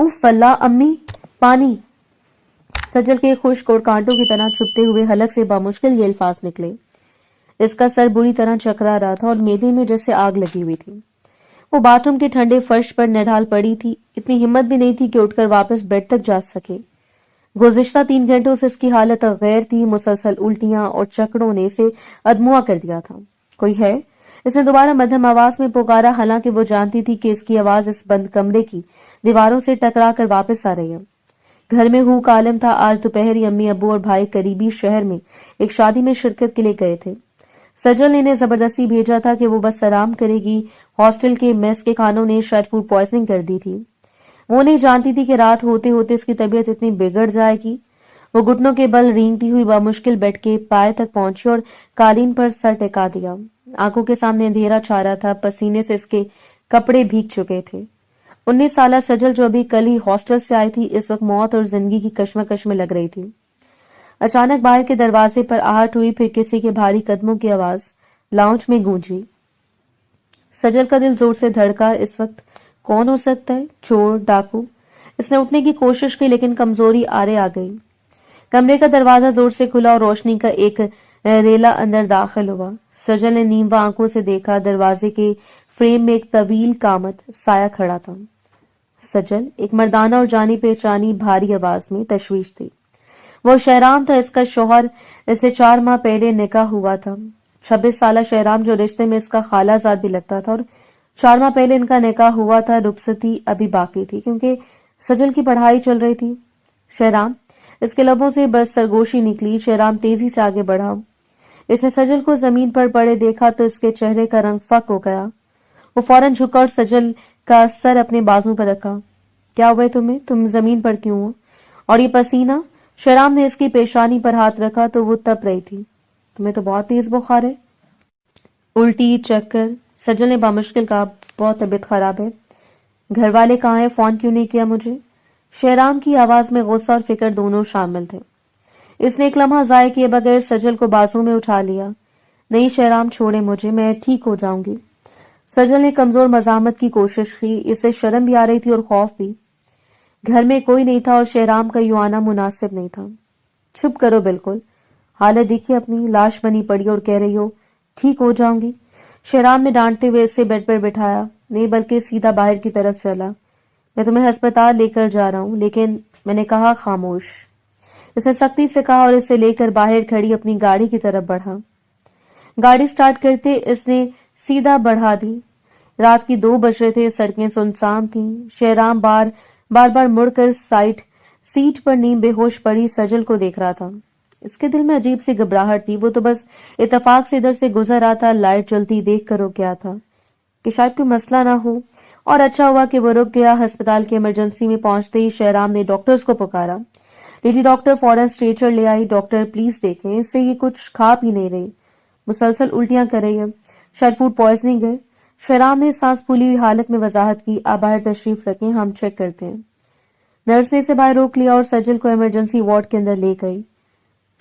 उफ अल्लाह अम्मी, पानी। सजल के खुश्क और कांटों की तरह छुपते हुए हलक से बामुश्किल ये अल्फाज निकले। इसका सर बुरी तरह चकरा रहा था और मैदे में जैसे आग लगी हुई थी। वो बाथरूम के ठंडे फर्श पर निढाल पड़ी थी। इतनी हिम्मत भी नहीं थी कि उठकर वापस बेड तक जा सके। गुज़िश्ता 3 घंटों से इसकी हालत गैर थी। मुसलसल उल्टियां और चक्करों ने इसे अधमुआ कर दिया था। कोई है? इसने दोबारा मध्यम आवाज में पुकारा, हालांकि वो जानती थी कि इसकी आवाज इस बंद कमरे की दीवारों से टकरा कर वापस आ रही है। घर में हूक आलम था। आज दोपहर ही अम्मी, अब्बू और भाई करीबी शहर में एक शादी में शिरकत के लिए गए थे। सजल ने इन्हें जबरदस्ती भेजा था कि वो बस आराम करेगी। हॉस्टल के मेस के खानों ने शायद फूड पॉइजनिंग कर दी थी। वो नहीं जानती थी कि रात होते होते इसकी तबीयत इतनी बिगड़ जाएगी। वो घुटनों के बल रेंगती हुई बामुश्किल बेड के पाए तक पहुंची और कालीन पर सर टिका दिया। आंखों के सामने अंधेरा छा रहा था। पसीने से इसके कपड़े भीग चुके थे। 19 साल सजल, जो अभी कल ही हॉस्टल से आई थी, इस वक्त मौत और जिंदगी की कश्मकश में लग रही थी। अचानक बाहर के दरवाजे पर आहट हुई, फिर किसी के भारी कदमों की आवाज लाउंज में गूंजी। सजल का दिल जोर से धड़का। इस वक्त कौन हो सकता है? चोर, डाकू? इसने उठने की कोशिश की, लेकिन कमजोरी आरे आ गई। कमरे का दरवाजा जोर से खुला और रोशनी का एक रेला अंदर दाखिल हुआ। सजल ने नींवा आंखों से देखा। दरवाजे के फ्रेम में एक तवील कामत साया खड़ा था। सजल, एक मर्दाना और जानी पहचानी भारी आवाज में तशवीश थी। वो शहराम था, इसका शौहर। इससे 4 माह पहले निकाह हुआ था। 26 साल शहराम, जो रिश्ते में इसका खालाजाद भी लगता था, और 4 माह पहले इनका निकाह हुआ था। रुखसती अभी बाकी थी क्योंकि सजल की पढ़ाई चल रही थी। शहराम, इसके लबों से बस सरगोशी निकली। शहराम तेजी से आगे बढ़ा। इसने सजल को जमीन पर पड़े देखा तो इसके चेहरे का रंग फक हो गया। वो फौरन झुका और सजल का सर अपने बाजू पर रखा। क्या हुआ तुम्हें? तुम जमीन पर क्यों हो? और ये पसीना? शहराम ने इसकी पेशानी पर हाथ रखा तो वो तप रही थी। तुम्हें तो बहुत तेज बुखार है। उल्टी, चक्कर। सजल ने बामुश्किल कहा, बहुत तबीयत खराब है। घर वाले कहाँ हैं? फोन क्यों नहीं किया मुझे? शहराम की आवाज में गुस्सा और फिक्र दोनों शामिल थे। इसने एक लम्हा जाया किए बगैर सजल को बाजू में उठा लिया। नहीं शहराम, छोड़े मुझे, मैं ठीक हो जाऊंगी। सजल ने कमजोर मजामत की कोशिश की। इससे शर्म भी आ रही थी और खौफ भी। घर में कोई नहीं था और शहराम का यूं आना मुनासिब नहीं था। चुप करो, बिल्कुल। हालत देखिए अपनी, लाश बनी पड़ी और कह रही हो ठीक हो जाऊंगी। शहराम ने डांटते हुए इसे बेड पर बिठाया, नहीं बल्कि सीधा बाहर की तरफ चला। मैं तुम्हें अस्पताल लेकर जा रहा हूं, लेकिन मैंने कहा खामोश। इसने सख्ती से कहा और इसे लेकर बाहर खड़ी अपनी गाड़ी की तरफ बढ़ा। गाड़ी स्टार्ट करते इसने सीधा बढ़ा दी। रात की 2 बज रहे थे। सड़कें सुनसान थीं। शहराम बार बार मुड़कर सीट पर नीम बेहोश पड़ी सजल को देख रहा था। इसके दिल में अजीब सी घबराहट थी। वो तो बस इत्तेफाक से इधर से गुजर रहा था। लाइट जलती देख कर रुक गया था कि शायद कोई मसला ना हो, और अच्छा हुआ कि वो रुक गया। अस्पताल की इमरजेंसी में पहुंचते ही शहराम ने डॉक्टर्स को पुकारा। लेडी डॉक्टर फौरन स्ट्रेचर ले आई। डॉक्टर, प्लीज देखें, इससे ये कुछ खा पी नहीं रही, मुसलसल उल्टियां कर रही है, शायद फूड पॉइजनिंग है। शहराम ने सांस फूली हुई हालत में वजाहत की, आप बाहर तशरीफ रखें, हम चेक करते हैं। नर्स ने इसे बाहर रोक लिया और सजल को इमरजेंसी वार्ड के अंदर ले गई।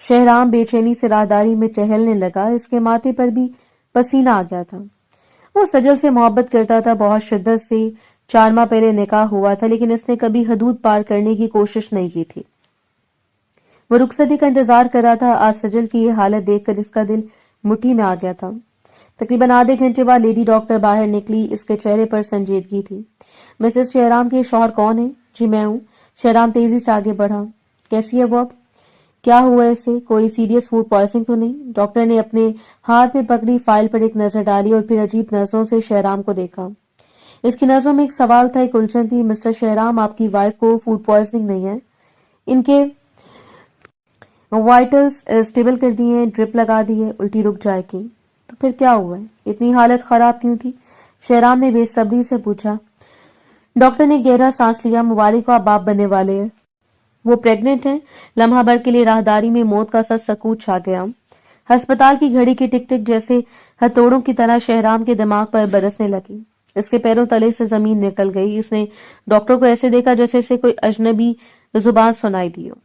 शहराम बेचैनी से राहदारी में टहलने लगा। इसके माथे पर भी पसीना आ गया था। वो सजल से मोहब्बत करता था, बहुत शिद्दत से। 4 माह पहले निकाह हुआ था, लेकिन इसने कभी हदूद पार करने की कोशिश नहीं की थी। वो रुखसती का इंतजार कर रहा था। आज सजल की ये हालत देखकर इसका दिल मुट्ठी में आ गया था। तकरीबन आधे घंटे बाद लेडी डॉक्टर बाहर निकली। इसके चेहरे पर संजीदगी थी। मिसेस शहराम के शौहर कौन है? जी मैं हूँ। शहराम तेजी से आगे बढ़ा। कैसी है वो अब? क्या हुआ इसे? कोई सीरियस फूड पॉइजनिंग तो नहीं? डॉक्टर ने अपने हाथ में पकड़ी फाइल पर एक नजर डाली और फिर अजीब नजरों से शहराम को देखा। इसकी नजरों में एक सवाल था, एक उलझन थी। मिस्टर शहराम, आपकी वाइफ को फूड पॉइजनिंग नहीं है, इनके वाइटल्स स्टेबल कर दिए हैं, ड्रिप लगा दी है, उल्टी रुक जाएगी। तो फिर क्या हुआ है? इतनी हालत खराब क्यों थी? शहराम ने बेसब्री से पूछा। डॉक्टर ने गहरा सांस लिया। मुबारक हो, आप बाप बनने वाले हैं। वो प्रेग्नेंट हैं। लम्हा भर के लिए राहदारी में मौत का सा सकूत छा गया। अस्पताल की घड़ी की टिक टिक जैसे हथौड़ों की तरह शहराम के दिमाग पर बरसने लगी। इसके पैरों तले से जमीन निकल गई। इसने डॉक्टर को ऐसे देखा जैसे इसे कोई अजनबी जुबान सुनाई दी हो।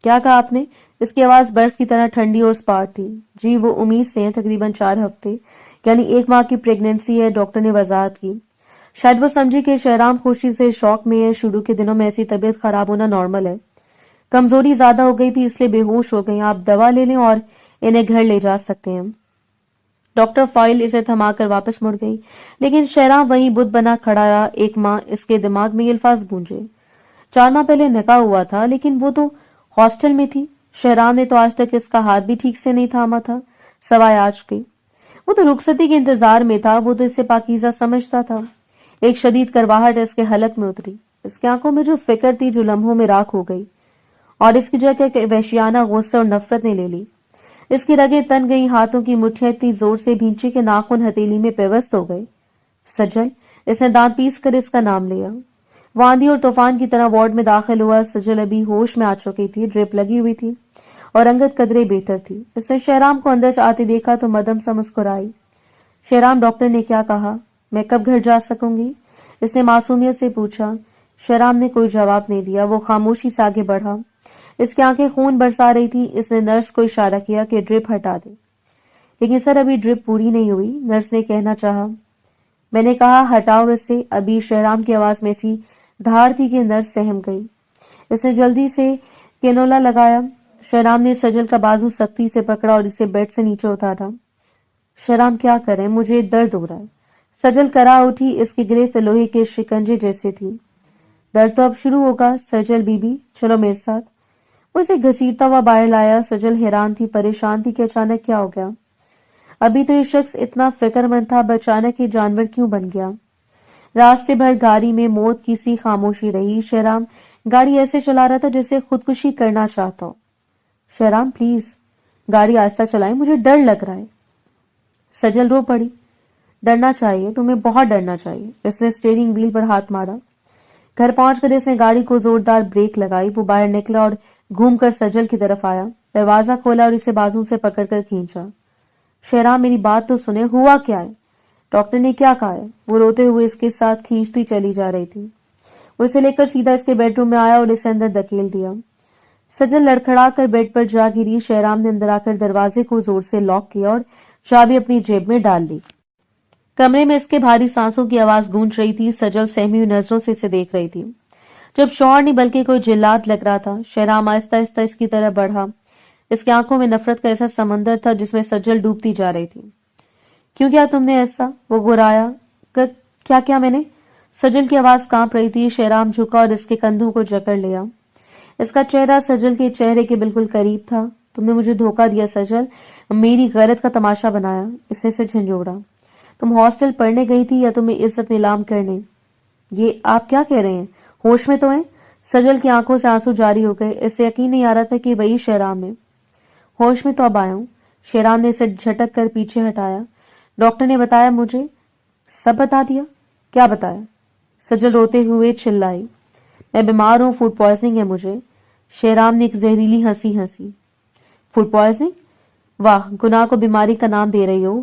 क्या कहा आपने? इसकी आवाज बर्फ की तरह ठंडी और स्पार्ट थी। जी वो उम्मीद से हैं, तकरीबन 4 हफ्ते, यानी 1 माह की प्रेगनेंसी है, डॉक्टर ने वजाहत की। शायद वो समझी कि शहराम खुशी से शौक में है। शुरू के दिनों में ऐसी तबीयत खराब होना नॉर्मल है। कमजोरी ज्यादा हो गई थी इसलिए बेहोश हो गई। आप दवा ले लें और इन्हें घर ले जा सकते हैं। डॉक्टर फाइल इसे थमाकर वापस मुड़ गई, लेकिन शहराम वहीं बुत बना खड़ा रहा। एक माँ, इसके दिमाग में ये अल्फाज गूंजे। 4 माह पहले निकाह हुआ था, लेकिन वो तो हॉस्टल में थी। शहराम ने तो आज तक इसका हाथ भी ठीक से नहीं थामा था, सवाए आज के। वो तो रुखसती के इंतजार में था। वो तो इसे पाकीज़ा समझता था। एक शदीद करवाहट इसके हलक में उतरी। इसकी आंखों में जो फिक्र थी, जो लम्हों में राख हो गई, और इसकी जगह वहशियाना गुस्सा और नफरत ने ले ली। इसकी रगें तन गई, हाथों की मुट्ठियां इतनी जोर से भींची कि नाखून हथेली में पेवस्त हो गए। सजल, इसने दांत पीस कर इसका नाम लिया। वो आंधी और तूफान की तरह वार्ड में दाखिल हुआ। सजल अभी होश में आ चुकी थी, ड्रिप लगी हुई थी और अंगत कदरे बेहतर थी। इसने शहराम को अंदर से आते देखा तो मदम सा मुस्कुराई। शहराम, डॉक्टर ने क्या कहा? मैं कब घर जा सकूंगी? इसने मासूमियत से पूछा। शहराम ने कोई जवाब नहीं दिया। वो खामोशी से आगे बढ़ा। इसकी आंखें खून बरसा रही थी। इसने नर्स को इशारा किया कि ड्रिप हटा दे, लेकिन सर अभी ड्रिप पूरी नहीं हुई। नर्स ने कहना चाहा। मैंने कहा हटाओ इसे अभी। शहराम की आवाज में सी धार थी कि नर्स सहम गई। इसने जल्दी से केनोला लगाया। शहराम ने सजल का बाजू सख्ती से पकड़ा और इसे बेड से नीचे उतारा। शहराम, क्या करें, मुझे दर्द हो रहा है। सजल करा उठी। इसकी गिरफ्त लोहे के शिकंजे जैसे थी। दर्द तो अब शुरू होगा सजल बीबी, चलो मेरे साथ। वो इसे घसीटता हुआ बाहर लाया। सजल हैरान थी, परेशान थी कि अचानक क्या हो गया। अभी तो ये शख्स इतना फिक्रमंद था, अब अचानक ये जानवर क्यों बन गया। रास्ते भर गाड़ी में मौत की सी खामोशी रही। शहराम गाड़ी ऐसे चला रहा था जैसे खुदकुशी करना चाहता हो। शहराम प्लीज गाड़ी आहिस्ता चलाएं, मुझे डर लग रहा है। सजल रो पड़ी। डरना चाहिए, तुम्हें बहुत डरना चाहिए। इसने स्टीयरिंग व्हील पर हाथ मारा। घर पहुंचकर इसने गाड़ी को जोरदार ब्रेक लगाई। वो बाहर निकला और घूमकर सजल की तरफ आया। दरवाजा खोला और इसे बाजू से पकड़कर खींचा। शहराम, मेरी बात तो सुने, हुआ क्या है? डॉक्टर ने क्या कहा है? वो रोते हुए इसके साथ खींचती चली जा रही थी। वो इसे लेकर सीधा इसके बेडरूम में आया और इसे अंदर धकेल दिया। सजल लड़खड़ा कर बेड पर जा गिरी। शहराम ने अंदर आकर दरवाजे को जोर से लॉक किया और चाबी अपनी जेब में डाल ली। कमरे में इसके भारी सांसों की आवाज गूंज रही थी। सजल सहमी हुई नजरों से इसे देख रही थी। जब शौहर नहीं बल्कि कोई जिल्लात लग रहा था। शहराम आहिस्ता आहिस्ता इसकी तरफ बढ़ा। इसकी आंखों में नफरत का ऐसा समंदर था जिसमें सजल डूबती जा रही थी। क्यों किया तुमने ऐसा? वो गुर्राया। क्या क्या मैंने? सजल की आवाज कांप रही थी। शहराम झुका और इसके कंधों को जकड़ लिया। इसका चेहरा सजल के चेहरे के बिल्कुल करीब था। तुमने मुझे धोखा दिया सजल, मेरी गैरत का तमाशा बनाया। इसने से झंझोड़ा। तुम हॉस्टल पढ़ने गई थी या तुम्हें इज्जत नीलाम करने? ये आप क्या कह रहे हैं? होश में तो हैं? सजल की आंखों से आंसू जारी हो गए। इससे यकीन नहीं आ रहा था कि वही शहराम है। होश में तो अब आया हूं। शहराम ने इसे झटक कर पीछे हटाया। डॉक्टर ने बताया मुझे। सब बता दिया? क्या बताया? सजल रोते हुए चिल्लाई। मैं बीमार हूं, फूड पॉइजनिंग है मुझे। शहराम ने एक जहरीली हंसी हंसी। Food poisoning? वाह, गुनाह को बीमारी का नाम दे रही हो।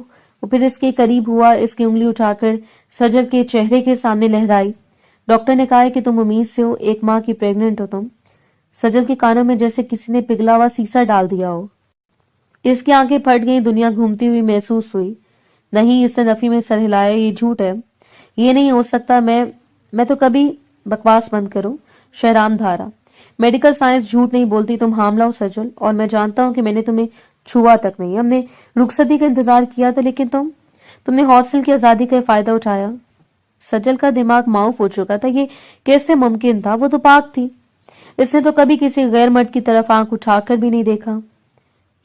वो फिर इसके करीब हुआ। इसकी उंगली उठाकर सजल के चेहरे के सामने लहराई। डॉक्टर ने कहा है कि तुम उम्मीद से हो, 1 माह की प्रेग्नेंट हो तुम। सजल के कानों में जैसे किसी ने पिघला हुआ सीसा डाल दिया हो। इसकी आंखें फट गई, दुनिया घूमती हुई महसूस हुई। नहीं, इसने नफी में सर हिलाया। ये झूठ है, ये नहीं हो सकता। मैं तो कभी बकवास बंद करो। शहराम धारा। मेडिकल साइंस झूठ नहीं बोलती। तुम हामला हो सजल, और मैं जानता हूं कि मैंने तुम्हें छुआ तक नहीं। हमने रुखसती का इंतजार किया था, लेकिन तुमने हॉस्टल की आजादी का फायदा उठाया। सजल का दिमाग माउफ हो चुका था। ये कैसे मुमकिन था? वो तो पाक थी। इसने तो कभी किसी गैर मर्द की तरफ आंख उठाकर भी नहीं देखा।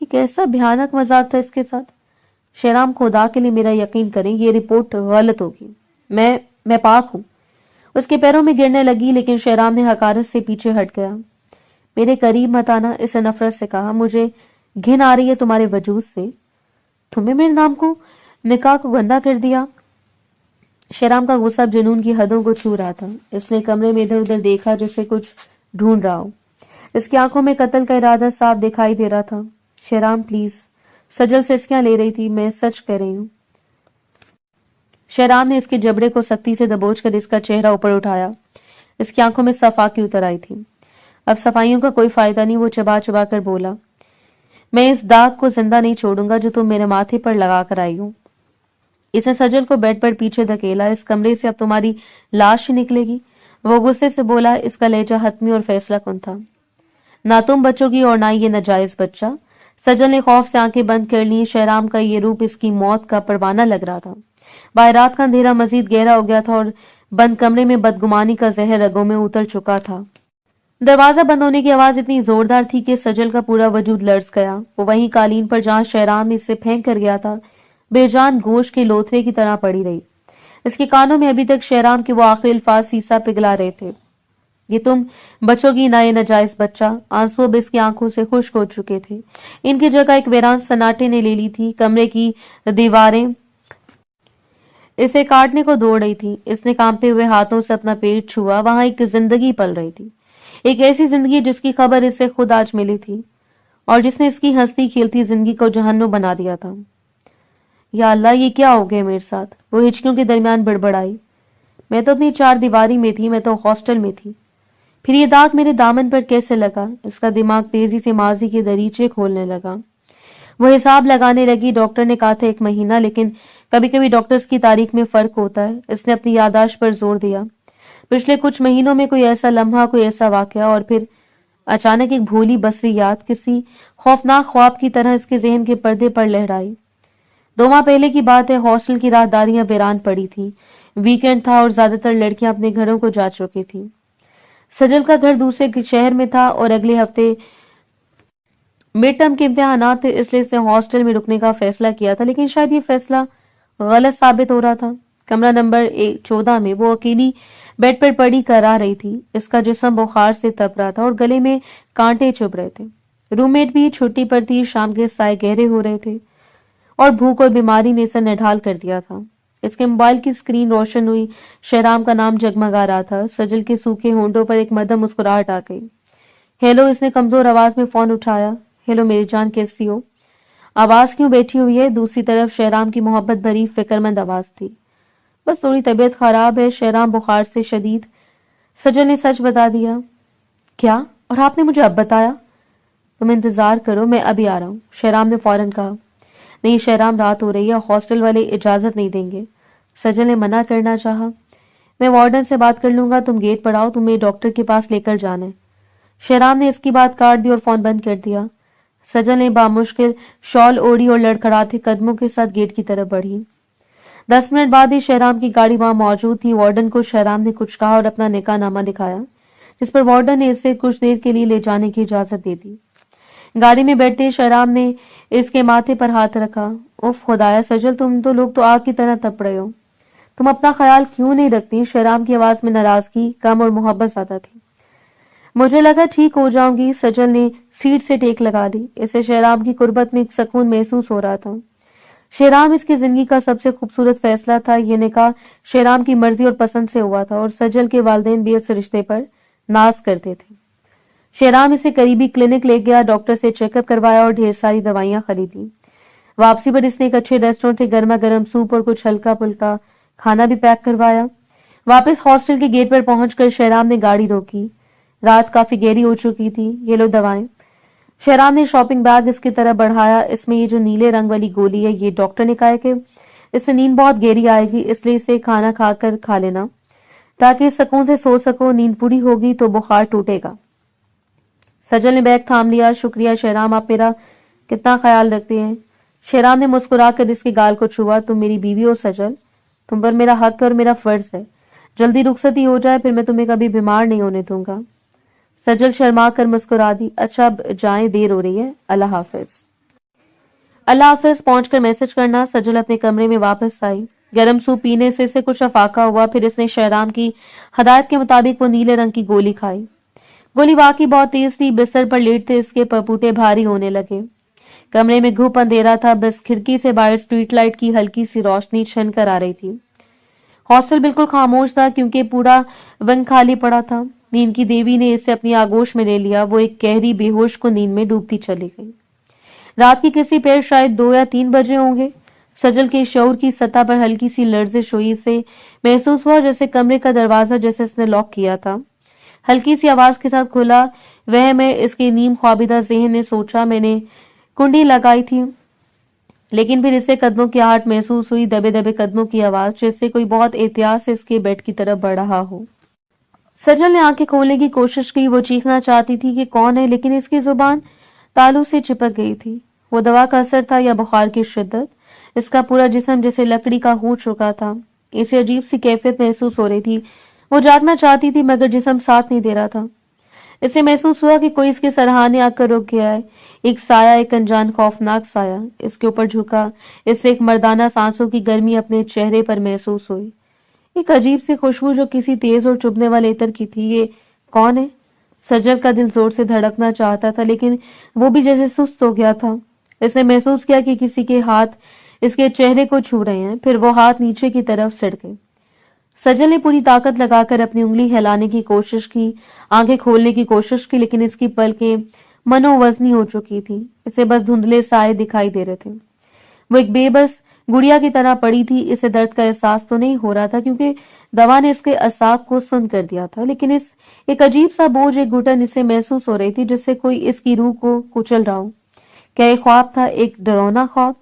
ये कैसा भयानक मजाक था इसके साथ। शहराम, खुदा के लिए मेरा यकीन करें, ये रिपोर्ट गलत होगी। मैं पाक हूं। उसके पैरों में गिरने लगी, लेकिन शहराम ने हकारत से पीछे हट गया। मेरे करीब मत आना, इसे नफरत से कहा। मुझे घिन आ रही है तुम्हारे वजूद से। तुम्हें मेरे नाम को, निकाह को गंदा कर दिया। शहराम का गुस्सा जुनून की हदों को छू रहा था। इसने कमरे में इधर उधर देखा जैसे कुछ ढूंढ रहा हो। इसकी आंखों में कत्ल का इरादा साफ दिखाई दे रहा था। शहराम प्लीज। सजल सिसकियां ले रही थी। मैं सच कह रही हूं। शहराम ने इसके जबड़े को सख्ती से दबोचकर इसका चेहरा ऊपर उठाया। इसकी आंखों में सफाकी उतर आई थी। अब सफाइयों का कोई फायदा नहीं। वो चबा चबा कर बोला, मैं इस दाग को जिंदा नहीं छोड़ूंगा जो तुम मेरे माथे पर लगा कर आई हो। इसने सजल को बेड पर पीछे धकेला। इस कमरे से अब तुम्हारी लाश ही निकलेगी। वो गुस्से से बोला। इसका लहजा हतमी और फैसला कुन था। ना तुम बचोगी और ना ये नाजायज बच्चा। सजल ने खौफ से आंखें बंद कर ली। शहराम का ये रूप इसकी मौत का परवाना लग रहा था। बाहर रात का अंधेरा मजीद गहरा हो गया था और बंद कमरे में बदगुमानी का जहर रगों में उतर चुका था। दरवाजा बंद होने की आवाज इतनी जोरदार थी कि सजल का पूरा वजूद लर्ज गया। वो वहीं कालीन पर जहां शहराम इसे फेंक कर गया था, बेजान गोश्त के लोथरे की तरह पड़ी रही। इसके कानों में अभी तक शहराम के वो आखिरी अल्फाज सीसा पिघला रहे थे। ये तुम बचोगी ना, ये नाजायज बच्चा। आंसू अब इसकी आंखों से खुश्क हो चुके थे। इनकी जगह एक वीरान सन्नाटे ने ले ली थी। कमरे की दीवारें इसे काटने को दौड़ रही थी। इसने कांपते हुए हाथों से अपना पेट छुआ। वहां एक जिंदगी पल रही थी, एक ऐसी जिंदगी जिसकी खबर इससे खुद आज मिली थी और जिसने इसकी हंसती खेलती जिंदगी को जहन्नुम बना दिया था। या अल्लाह, ये क्या हो गया मेरे साथ? वो हिचकियों के दरमियान बड़बड़ाई। मैं तो अपनी चार दीवारी में थी, मैं तो हॉस्टल में थी। फिर ये दाग मेरे दामन पर कैसे लगा? इसका दिमाग तेजी से माजी के दरीचे खोलने लगा। वो हिसाब लगाने लगी। डॉक्टर ने कहा था 1 महीना, लेकिन कभी कभी डॉक्टर्स की तारीख में फर्क होता है। इसने अपनी यादाश्त पर जोर दिया। पिछले कुछ महीनों में कोई ऐसा लम्हा, कोई ऐसा वाकया, और फिर अचानक एक भूली बसरी याद किसी खौफनाक ख्वाब की तरह इसके जहन के पर्दे पर लहराई। 2 माह पहले की बात है। हॉस्टल की राहदारियां वीरान पड़ी थी। वीकेंड था और ज्यादातर लड़कियां अपने घरों को जा चुकी थी। सजल का घर दूसरे शहर में था और अगले हफ्ते मिड टर्म के इम्तिहानात थे, इसलिए इसने हॉस्टल में रुकने का फैसला किया था। लेकिन शायद ये फैसला गलत साबित हो रहा था। कमरा नंबर 14 में वो अकेली बेड पर पड़ी करा रही थी। इसका जिस्म बुखार से तप रहा था और गले में कांटे चुभ रहे थे। रूममेट भी छुट्टी पर थी। शाम के साए गहरे हो रहे थे और भूख और बीमारी ने इसे निढाल कर दिया था। इसके मोबाइल की स्क्रीन रोशन हुई। शहराम का नाम जगमगा रहा था। सजल के सूखे होंठों पर एक मध्यम मुस्कुराहट आ गई। हेलो, इसने कमजोर आवाज में फोन उठाया। हेलो मेरी जान, कैसी हो? आवाज क्यों बैठी हुई है? दूसरी तरफ शहराम की मोहब्बत भरी फिक्रमंद आवाज थी। बस थोड़ी तबीयत खराब है शहराम, बुखार से शदीद। सजल ने सच बता दिया। क्या? और आपने मुझे अब बताया? तुम इंतजार करो, मैं अभी आ रहा हूँ, शहराम ने फौरन कहा। नहीं शहराम, रात हो रही है, हॉस्टल वाले इजाजत नहीं देंगे। सजल ने मना करना चाहा। मैं वार्डन से बात कर लूंगा, तुम गेट पर आओ, तुम्हें डॉक्टर के पास लेकर जाना है। शहराम ने इसकी बात काट दी और फोन बंद कर दिया। सजल ने बामुश्किल शॉल ओढ़ी और लड़खड़ाते कदमों के साथ गेट की तरफ बढ़ी। 10 मिनट बाद ही शहराम की गाड़ी वहां मौजूद थी। वार्डन को शहराम ने कुछ कहा और अपना निकाहनामा दिखाया, जिस पर वार्डन ने इसे कुछ देर के लिए ले जाने की इजाजत दे दी। गाड़ी में बैठते शहराम ने इसके माथे पर हाथ रखा। उफ खुदाया सजल, तुम तो लोग तो आग की तरह तप रहे हो। तुम अपना ख्याल क्यों नहीं रखती? शहराम की आवाज में नाराजगी कम और मोहब्बत ज्यादा थी। मुझे लगा ठीक हो जाऊंगी। सजल ने सीट से टेक लगा ली। इसे शहराम की कुर्बत में एक सुकून महसूस हो रहा था। शहराम इसकी जिंदगी का सबसे खूबसूरत फैसला था। ये निकाह शहराम की मर्जी और पसंद से हुआ था और सजल के वालिदैन भी इस रिश्ते पर नाज करते थे। शहराम इसे करीबी क्लिनिक ले गया, डॉक्टर से चेकअप करवाया और ढेर सारी दवाइयां खरीदी। वापसी पर इसने एक अच्छे रेस्टोरेंट से गर्मा गर्म सूप और कुछ हल्का फुल्का खाना भी पैक करवाया। वापस हॉस्टल के गेट पर पहुंचकर शहराम ने गाड़ी रोकी। रात काफी गहरी हो चुकी थी। ये लो दवाएं। शहराम ने शॉपिंग बैग इसकी तरफ बढ़ाया। इसमें ये जो नीले रंग वाली गोली है, ये डॉक्टर ने कहा है कि इससे नींद बहुत गहरी आएगी, इसलिए इसे खाना खाकर खा लेना ताकि सुकून से सो सको। नींद पूरी होगी तो बुखार टूटेगा। सजल ने बैग थाम लिया। शुक्रिया शहराम, आप मेरा कितना ख्याल रखते हैं। शहराम ने मुस्कुराकर इसके गाल को छुआ। तुम मेरी बीवी हो सजल, तुम पर मेरा हक और मेरा फर्ज है। जल्दी रुखसती हो जाए, फिर मैं तुम्हें कभी बीमार नहीं होने दूंगा। सजल शर्मा कर मुस्कुरा दी। अच्छा अब जाएं, देर हो रही है, अल्लाह हाफिज। अल्लाह हाफिज पहुंचकर मैसेज करना। सजल अपने कमरे में वापस आई। गर्म सूप पीने से इसे कुछ अफाका हुआ। फिर इसने शहराम की हदायत के मुताबिक वो नीले रंग की गोली खाई। गोली वाकई बहुत तेज थी। बिस्तर पर लेटते इसके पपूटे भारी होने लगे। कमरे में घुप अंधेरा था। बस खिड़की से बाहर स्ट्रीट लाइट की हल्की सी रोशनी छन कर आ रही थी। हॉस्टल बिल्कुल खामोश था क्योंकि पूरा विंग खाली पड़ा था। नींद की देवी ने इसे अपनी आगोश में ले लिया। वो एक गहरी बेहोश को नींद में डूबती चली गई। रात की किसी पैर शायद 2 या 3 बजे होंगे। सजल के शऊर की सतह पर हल्की सी लर्जिश हुई। से महसूस हुआ जैसे कमरे का दरवाजा जैसे इसने लॉक किया था हल्की सी आवाज के साथ खुला। वह मैं इसके नीम ख्वाबिदा ज़हन ने सोचा, मैंने कुंडी लगाई थी, لیکن پھر اسے قدموں کی آہٹ محسوس ہوئی، دبے دبے قدموں کی آواز، جس سے کوئی بہت احتیاط سے اس کے بیڈ کی طرف بڑھ رہا ہو۔ سجل نے آنکھیں کھولنے کی کوشش کی، وہ چیخنا چاہتی تھی کہ کون ہے، لیکن اس کی زبان تالو سے چپک گئی تھی۔ وہ دوا کا اثر تھا یا بخار کی شدت؟ اس کا پورا جسم جیسے لکڑی کا ہو چکا تھا، اسے عجیب سی کیفیت محسوس ہو رہی تھی۔ وہ جاگنا چاہتی تھی مگر جسم ساتھ نہیں دے رہا تھا۔ اسے محسوس ہوا کہ کوئی اس کے سرہانے آ کر رک گیا ہے، ایک سایہ، ایک انجان خوفناک سایہ اس کے اوپر جھکا۔ اس سے ایک مردانہ سانسوں کی گرمی اپنے چہرے پر محسوس ہوئی، ایک عجیب سی خوشبو جو کسی تیز اور چبھنے والے عطر کی تھی۔ یہ کون ہے؟ سجل کا دل زور سے دھڑکنا چاہتا تھا، لیکن وہ بھی جیسے سست ہو گیا تھا۔ اس نے محسوس کیا کہ کسی کے ہاتھ اس کے چہرے کو چھو رہے ہیں، پھر وہ ہاتھ نیچے کی طرف سڑ گئے۔ سجل نے پوری طاقت لگا کر اپنی انگلی ہلانے کی کوشش کی، آنکھیں کھولنے کی کوشش کی، لیکن اس کی پلکیں منو وزنی ہو چکی تھی، اسے بس دھندلے سائے دکھائی دے رہے تھے۔ وہ ایک بے بس گڑیا کی طرح پڑی تھی۔ اسے درد کا احساس تو نہیں ہو رہا تھا کیونکہ دوا نے اس کے اعصاب کو سن کر دیا تھا، لیکن ایک عجیب سا بوجھ، ایک گھٹن اسے محسوس ہو رہی تھی، جس سے کوئی اس کی روح کو کچل رہا ہو۔ کیا یہ خواب تھا، ایک ڈراؤنا خواب؟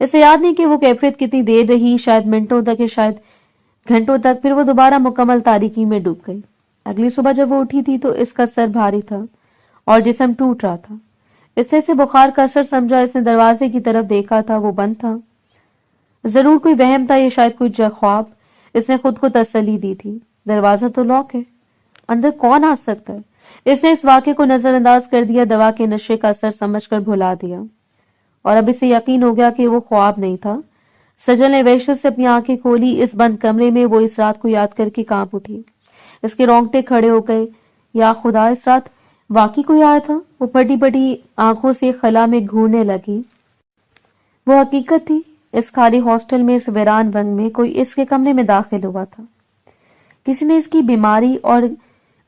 اسے یاد نہیں کہ وہ کیفیت کتنی دیر رہی، شاید منٹوں تک یا شاید گھنٹوں تک، پھر وہ دوبارہ مکمل تاریکی میں ڈوب گئی۔ اگلی صبح جب وہ اٹھی تھی تو اس کا سر بھاری تھا اور جسم ٹوٹ رہا تھا۔ اس نے اسے بخار کا اثر سمجھا۔ اس نے دروازے کی طرف دیکھا تھا، وہ بند تھا۔ ضرور کوئی وہم تھا یا شاید کوئی خواب، اس نے خود کو تسلی دی تھی۔ دروازہ تو لاک ہے، اندر کون آ سکتا ہے؟ اس نے اس واقعے کو نظر انداز کر دیا، دوا کے نشے کا اثر سمجھ کر بھلا دیا، اور اب اسے یقین ہو گیا کہ وہ خواب نہیں تھا۔ سجل نے وحشت سے اپنی آنکھیں کھولی۔ اس بند کمرے میں وہ اس رات کو یاد کر کے کانپ اٹھی۔ اس کے رونگٹے کھڑے ہو گئے۔ یا خدا، اس رات واقعی کوئی آیا تھا؟ وہ پھٹی پھٹی آنکھوں سے خلا میں گھورنے لگی۔ وہ حقیقت تھی، اس خالی ہاسٹل میں، اس ویران بنگ میں کوئی اس کے کمرے میں داخل ہوا تھا۔ کسی نے اس کی بیماری اور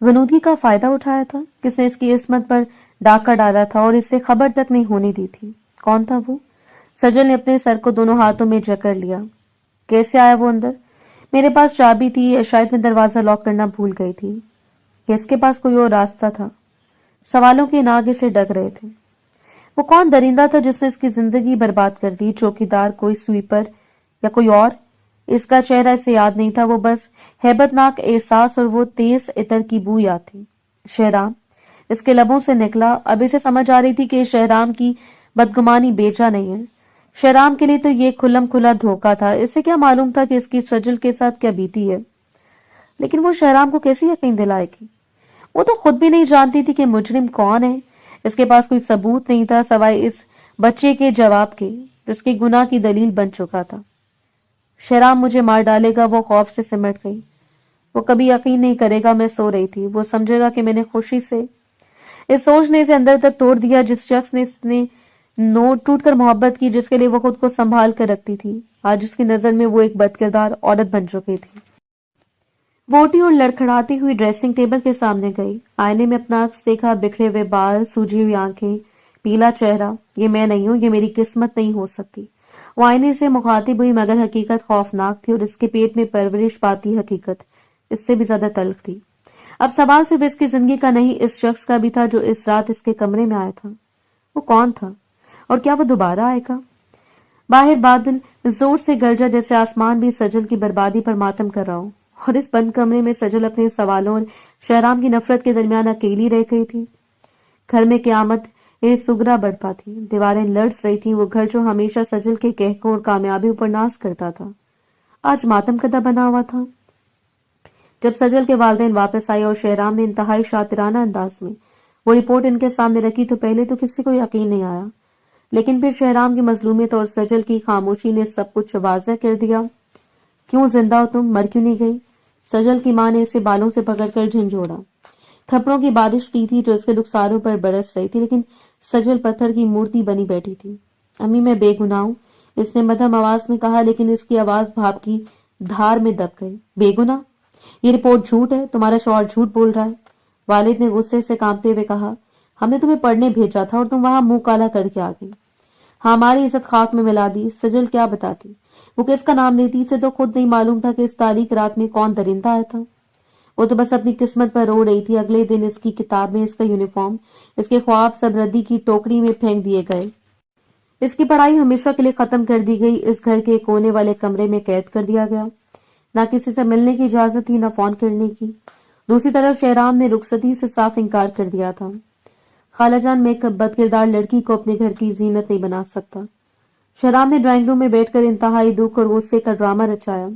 غنودگی کا فائدہ اٹھایا تھا، کس نے اس کی عصمت پر ڈاکہ ڈالا تھا اور اس سے خبر تک نہیں ہونے دی تھی۔ کون تھا وہ؟ سجل نے اپنے سر کو دونوں ہاتھوں میں جکڑ لیا۔ کیسے آیا وہ اندر؟ میرے پاس چابی تھی، یا شاید میں دروازہ لاک کرنا بھول گئی تھی، یا اس کے پاس کوئی اور راستہ تھا؟ سوالوں کے ناگے سے ڈگ رہے تھے۔ وہ کون درندہ تھا جس نے اس کی زندگی برباد کر دی؟ چوکیدار، کوئی سویپر، یا کوئی اور؟ اس کا چہرہ اسے یاد نہیں تھا، وہ بس ہیبت ناک احساس اور وہ تیز عطر کی بو یاد تھی۔ شہرام اس کے لبوں سے نکلا۔ اب اسے سمجھ آ رہی تھی کہ شہرام کی بدگمانی بیجا نہیں ہے۔ شہرام کے لیے تو یہ کھلم کھلا دھوکا تھا۔ اسے کیا معلوم تھا کہ اس کی سجل کے ساتھ کیا بیتی ہے؟ لیکن وہ شہرام کو کیسے یقین دلائے گی؟ وہ تو خود بھی نہیں جانتی تھی کہ مجرم کون ہے۔ اس کے پاس کوئی ثبوت نہیں تھا سوائے اس بچے کے جواب کے، جس کے گناہ کی دلیل بن چکا تھا۔ شہرام مجھے مار ڈالے گا، وہ خوف سے سمٹ گئی۔ وہ کبھی یقین نہیں کرے گا میں سو رہی تھی، وہ سمجھے گا کہ میں نے خوشی سے۔ اس سوچ نے اسے اندر تک توڑ دیا۔ جس شخص نے اس نے ٹوٹ کر محبت کی، جس کے لیے وہ خود کو سنبھال کر رکھتی تھی، آج اس کی نظر میں وہ ایک بدکردار عورت بن چکی تھی۔ وہ اٹھی اور لڑکھڑاتی ہوئی ڈریسنگ ٹیبل کے سامنے گئی۔ آئینے میں اپنا عکس دیکھا، بکھرے ہوئے بال، سوجی ہوئی آنکھیں، پیلا چہرہ۔ یہ میں نہیں ہوں، یہ میری قسمت نہیں ہو سکتی۔ وہ آئینے سے مخاطب ہوئی، مگر حقیقت خوفناک تھی، اور اس کے پیٹ میں پرورش پاتی حقیقت اس سے بھی زیادہ تلخ تھی۔ اب سوال صرف اس کی زندگی کا نہیں، اس شخص کا بھی تھا جو اس رات اس کے کمرے میں آیا تھا۔ وہ کون تھا اور کیا وہ دوبارہ آئے گا؟ باہر بادل زور سے گرجا، جیسے آسمان بھی سجل کی بربادی پر ماتم کر رہا ہو، اور اس بند کمرے میں سجل اپنے سوالوں اور شہرام کی نفرت کے درمیان اکیلی رہ گئی تھی۔ گھر میں قیامت سگرا بڑھپا تھی، دیواریں لرز رہی تھیں۔ وہ گھر جو ہمیشہ سجل کے کہکوں اور کامیابیوں پر ناز کرتا تھا، آج ماتم کدہ بنا ہوا تھا۔ جب سجل کے والدین واپس آئے اور شہرام نے انتہائی شاطرانہ انداز میں وہ رپورٹ ان کے سامنے رکھی، تو پہلے تو کسی کو یقین نہیں آیا، لیکن پھر شہرام کی مظلومیت اور سجل کی خاموشی نے سب کچھ واضح کر دیا۔ کیوں زندہ ہو تم، مر کیوں نہیں گئی؟ سجل کی ماں نے اسے بالوں سے پکڑ کر جھنجھوڑا۔ تھپڑوں کی بارش کی تھی جو اس کے رخساروں پر برس رہی تھی، لیکن سجل پتھر کی مورتی بنی بیٹھی تھی۔ امی میں بے گناہ ہوں، اس نے مدھم آواز میں کہا، لیکن اس کی آواز بھاپ کی دھار میں دب گئی۔ بے گناہ؟ یہ رپورٹ جھوٹ ہے، تمہارا شوہر جھوٹ بول رہا ہے۔ والد نے غصے سے کانپتے ہوئے کہا، ہم نے تمہیں پڑھنے بھیجا تھا اور تم وہاں منہ کالا کر کے آ گئی، ہماری عزت خاک میں ملا دی۔ سجل کیا بتاتی، وہ کس کا نام لیتی؟ اسے تو خود نہیں معلوم تھا کہ اس تاریک رات میں کون درندہ آیا تھا۔ وہ تو بس اپنی قسمت پر رو رہی تھی۔ اگلے دن اس کی کتابیں، اس کا یونیفارم، اس کے خواب سب ردی کی ٹوکری میں پھینک دیے گئے۔ اس کی پڑھائی ہمیشہ کے لیے ختم کر دی گئی. اس گھر کے کونے والے کمرے میں قید کر دیا گیا. نہ کسی سے ملنے کی اجازت تھی، نہ فون کرنے کی. دوسری طرف شہرام نے رخصتی سے صاف انکار کر دیا تھا. خالہ جان، میں ایک بد کردار لڑکی کو اپنے گھر کی زینت نہیں بنا سکتا. شہرام نے ڈرائنگ روم میں بیٹھ کر انتہائی دکھ اور غصے کا ڈرامہ رچایا.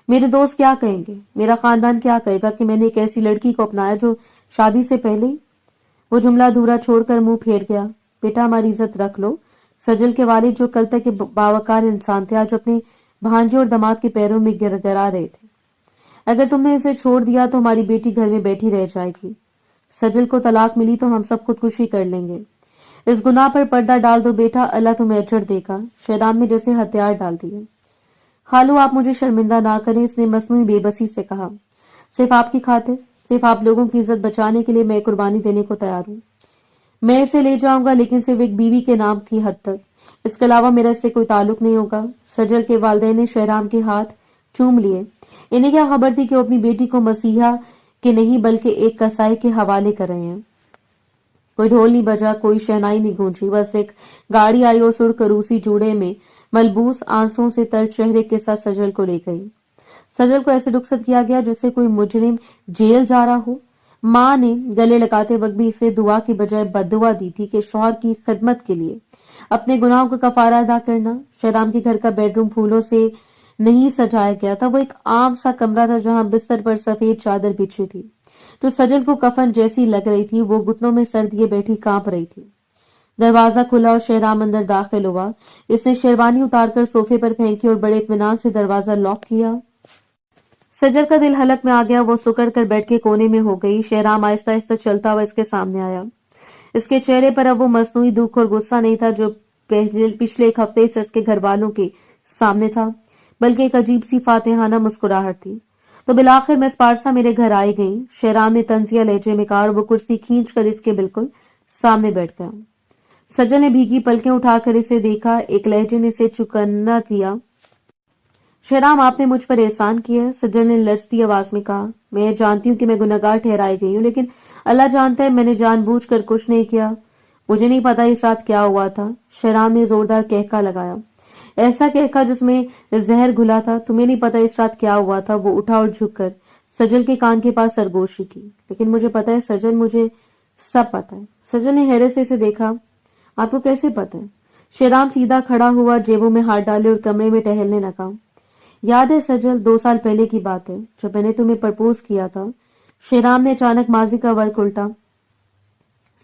میرے دوست کیا کہیں گے، میرا خاندان کیا کہے گا کہ میں نے ایک ایسی لڑکی کو اپنایا جو شادی سے پہلے ہی. وہ جملہ ادھورا چھوڑ کر منہ پھیر گیا. بیٹا، ہماری عزت رکھ لو. سجل کے والد جو کل تک کے باوقار انسان تھے، آج اپنے بھانجے اور داماد کے پیروں میں گرگرا رہے تھے. اگر تم نے اسے چھوڑ دیا تو ہماری بیٹی گھر میں بیٹھی رہ جائے گی. سجل کو طلاق ملی تو ہم سب خودکشی کر لیں گے. اس گناہ پر پردہ ڈال دو بیٹا، اللہ تمہیں اجر دے گا. شہرام نے جیسے ہتھیار ڈال دیے. خالو، آپ مجھے شرمندہ نہ کریں، اس نے مصنوعی بے بسی سے کہا. صرف آپ کی خاطر، صرف آپ لوگوں کی عزت بچانے کے لیے میں قربانی دینے کو تیار ہوں. میں اسے لے جاؤں گا، لیکن صرف ایک بیوی کے نام کی حد تک. اس کے علاوہ میرا اس سے کوئی تعلق نہیں ہوگا. سجل کے والدین نے شہرام کے ہاتھ چوم لیے. انہیں کیا خبر تھی کہ وہ اپنی بیٹی کو مسیحا کے نہیں بلکہ ایک کسائی کے حوالے کر رہے ہیں. کوئی ڈھول نہیں بجا، کوئی شہنائی نہیں گونجی. بس ایک گاڑی آئی اور سرخ روسی جوڑے میں ملبوس آنسوں سے تر چہرے کے ساتھ سجل کو لے گئی. سجل کو ایسے رخصت کیا گیا جیسے کوئی مجرم جیل جا رہا ہو. ماں نے گلے لگاتے وقت بھی اسے دعا کی بجائے بددعا دی تھی کہ شوہر کی خدمت کے لیے اپنے گناہوں کا کفارہ ادا کرنا. شہرام کے گھر کا بیڈ روم پھولوں سے نہیں سجایا گیا تھا. وہ ایک عام سا کمرہ تھا جہاں بستر پر سفید چادر بچھی تھی جو سجل کو کفن جیسی لگ رہی تھی. وہ گھٹنوں میں سر دیے بیٹھی کانپ رہی تھی. دروازہ کھلا اور شہرام اندر داخل ہوا. اس نے شیروانی اتار کر صوفے پر پھینکی اور بڑے اطمینان سے دروازہ لاک کیا. سجل کا دل حلق میں آ گیا. وہ سکڑ کر بیڈ کے کونے میں ہو گئی. شہرام آہستہ آہستہ چلتا ہوا اس کے سامنے آیا. اس کے چہرے پر اب وہ مصنوعی دکھ اور غصہ نہیں تھا جو پچھلے ایک ہفتے سے اس کے گھر والوں کے سامنے تھا، بلکہ ایک عجیب سی فاتحانہ مسکراہٹ تھی. تو بالآخر مس پارسا میرے گھر آئی گئی، شہرام نے طنزیہ لہجے میں کہا اور وہ کرسی کھینچ کر اس کے بالکل سامنے بیٹھ گیا. سجل نے بھیگی پلکیں اٹھا کر اسے دیکھا. ایک لہجے نے اسے چکنا دیا. شہرام، آپ نے مجھ پر احسان کیا ہے. سجل نے لرزتی آواز میں کہا. میں جانتی ہوں کہ میں گنہگار ٹھہرائی گئی ہوں، لیکن اللہ جانتا ہے میں نے جان بوجھ کر کچھ نہیں کیا. مجھے نہیں پتا اس رات کیا ہوا تھا. شہرام نے زوردار کہکا لگایا، ایسا کہکا جس میں زہر گھلا تھا. تمہیں نہیں پتا اس رات کیا ہوا تھا. وہ اٹھا اور جھک کر سجل کے کان کے پاس سرگوشی کی. لیکن مجھے پتا ہے سجل، مجھے سب پتا ہے. سجل نے حیرت سے اسے دیکھا. آپ کو کیسے پتا ہے؟ شہرام سیدھا کھڑا ہوا، جیبوں میں ہاتھ ڈالے اور کمرے میں ٹہلنے لگا. یاد ہے سجل، 2 سال پہلے کی بات ہے جب میں نے تمہیں پرپوز کیا تھا. شہرام نے اچانک ماضی کا ورق الٹا.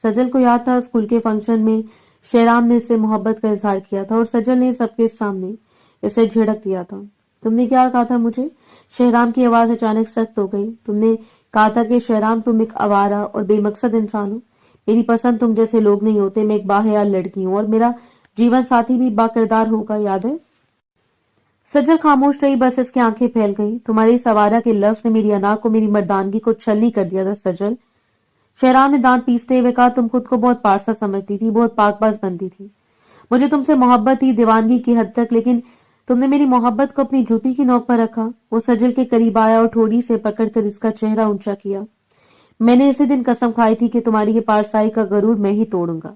سجل کو یاد تھا اسکول کے فنکشن میں شہرام نے اس سے محبت کا اظہار کیا تھا اور سجل نے سب کے سامنے اسے جھڑک دیا تھا. تم نے کیا کہا تھا مجھے؟ شہرام کی آواز اچانک سخت ہو گئی. تم نے کہا تھا کہ شہرام تم ایک آوارہ اور بے مقصد انسان ہو. میری پسند تم جیسے لوگ نہیں ہوتے. میں ایک باحیال لڑکی ہوں اور میرا جیون ساتھی بھی با کردار ہوگا، یاد ہے؟ سجل خاموش رہی. بس اس کی آنکھیں پھیل گئی. تمہاری اس آوارہ کے لفظ نے میری انا کو، میری مردانگی کو چھلنی کر دیا تھا سجل. شہرام نے دانت پیستے ہوئے کہا. تم خود کو بہت پارسا سمجھتی تھی، بہت پاک باز بنتی تھی. مجھے تم سے محبت تھی، دیوانگی کی حد تک، لیکن تم نے میری محبت کو اپنی جوتی کی نوک پر رکھا. وہ سجل کے قریب آیا اور ٹھوڑی سے پکڑ کر اس کا چہرہ اونچا کیا. میں نے اسی دن قسم کھائی تھی کہ تمہاری یہ پارسائی کا غرور میں ہی توڑوں گا.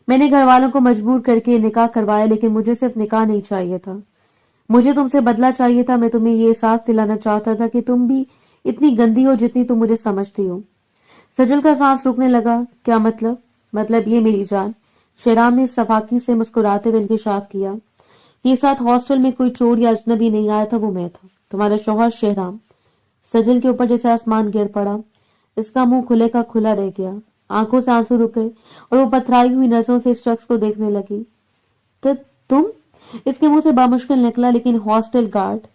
میں نے گھر والوں کو مجبور کر کے نکاح کروایا، لیکن مجھے صرف نکاح نہیں چاہیے تھا. مجھے تم سے بدلہ چاہیے تھا. میں تمہیں یہ احساس دلانا چاہتا تھا کہ تم بھی اتنی گندی ہو جتنی تم مجھے سمجھتی ہو. سجل کا سانس رکنے لگا. کیا مطلب؟ مطلب یہ میری جان، شہرام نے صفاقی سے مسکراتے ہوئے انکشاف کیا، یہ ساتھ ہاسٹل میں کوئی چور یا اجنبی نہیں آیا تھا، وہ میں تھا، تمہارا شوہر شہرام. سجل کے اوپر جیسے آسمان گر پڑا. اس کا منہ کھلے کا کھلا رہ گیا. آنکھوں سے آنسو رکے اور وہ پتھرائی ہوئی نظروں سے اس شخص کو دیکھنے لگی. تو تم؟ اس کے منہ سے بامشکل نکلا. لیکن ہاسٹل گارڈ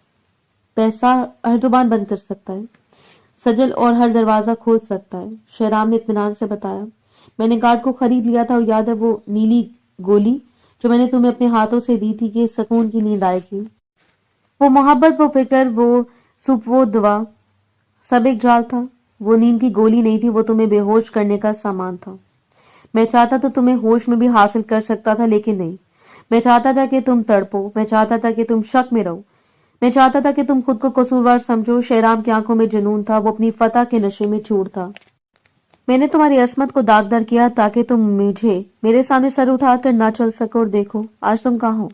پیسہ ہر زبان بند کر سکتا ہے سجل، اور ہر دروازہ کھول سکتا ہے. شہرام نے اطمینان سے بتایا. میں نے گارڈ کو خرید لیا تھا، اور یاد ہے وہ نیلی گولی جو میں نے تمہیں اپنے ہاتھوں سے دی تھی کہ سکون کی نیند آئے گی؟ وہ محبت، وہ فکر، وہ سوپ، وہ دعا، سب ایک جال تھا. وہ نیند کی گولی نہیں تھی، وہ تمہیں بے ہوش کرنے کا سامان تھا. میں چاہتا تو تمہیں ہوش میں بھی حاصل کر سکتا تھا، لیکن نہیں. میں چاہتا تھا کہ تم تڑپو. میں چاہتا تھا کہ تم شک میں رہو. میں چاہتا تھا کہ تم خود کو قصوروار سمجھو. شہرام کی آنکھوں میں جنون تھا. وہ اپنی فتح کے نشے میں چور تھا. मैंने तुम्हारी असमत को दागदार किया ताकि तुम मुझे मेरे सामने सर उठाकर ना चल सको, और देखो आज तुम कहाँ हो।